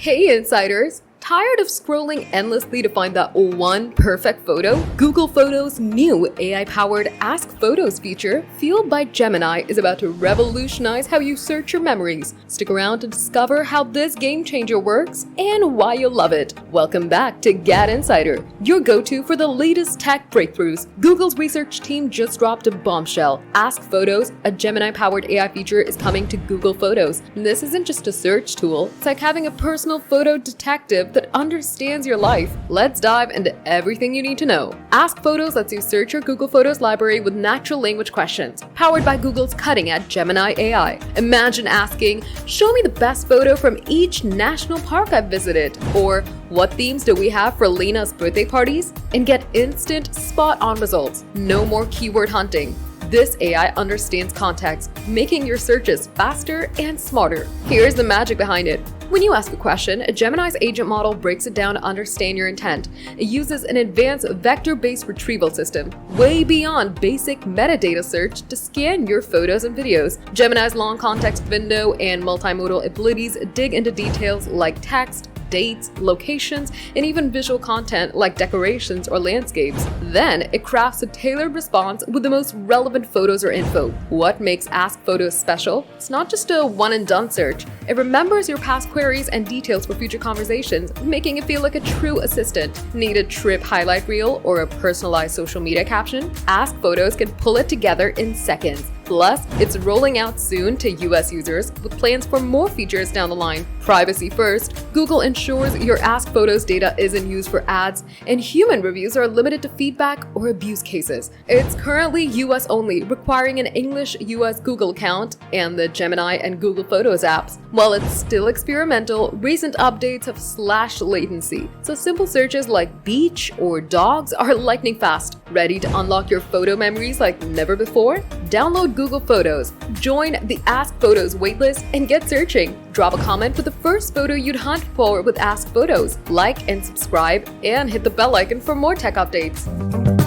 Hey insiders! Tired of scrolling endlessly to find that one perfect photo? Google Photos' new AI-powered Ask Photos feature, fueled by Gemini, is about to revolutionize how you search your memories. Stick around to discover how this game changer works and why you'll love it. Welcome back to GadInsider, your go-to for the latest tech breakthroughs. Google's research team just dropped a bombshell. Ask Photos, a Gemini-powered AI feature, is coming to Google Photos. This isn't just a search tool, it's like having a personal photo detective that understands your life. Let's dive into everything you need to know. Ask Photos lets you search your Google Photos library with natural language questions, powered by Google's cutting-edge Gemini AI. Imagine asking, "Show me the best photo from each national park I've visited," or "What themes do we have for Lena's birthday parties?" and get instant, spot-on results. No more keyword hunting. This AI understands context, making your searches faster and smarter. Here's the magic behind it. When you ask a question, Gemini's agent model breaks it down to understand your intent. It uses an advanced vector-based retrieval system, way beyond basic metadata search, to scan your photos and videos. Gemini's long context window and multimodal abilities dig into details like text, dates, locations, and even visual content like decorations or landscapes. Then, it crafts a tailored response with the most relevant photos or info. What makes Ask Photos special? It's not just a one-and-done search. It remembers your past queries and details for future conversations, making it feel like a true assistant. Need a trip highlight reel or a personalized social media caption? Ask Photos can pull it together in seconds. Plus, it's rolling out soon to US users, with plans for more features down the line. Privacy first, Google ensures your Ask Photos data isn't used for ads, and human reviews are limited to feedback or abuse cases. It's currently US only, requiring an English US Google account and the Gemini and Google Photos apps. While it's still experimental, recent updates have slashed latency, so simple searches like beach or dogs are lightning fast. Ready to unlock your photo memories like never before? Download Google Photos, join the Ask Photos waitlist, and get searching. Drop a comment for the first photo you'd hunt for with Ask Photos. Like and subscribe, and hit the bell icon for more tech updates.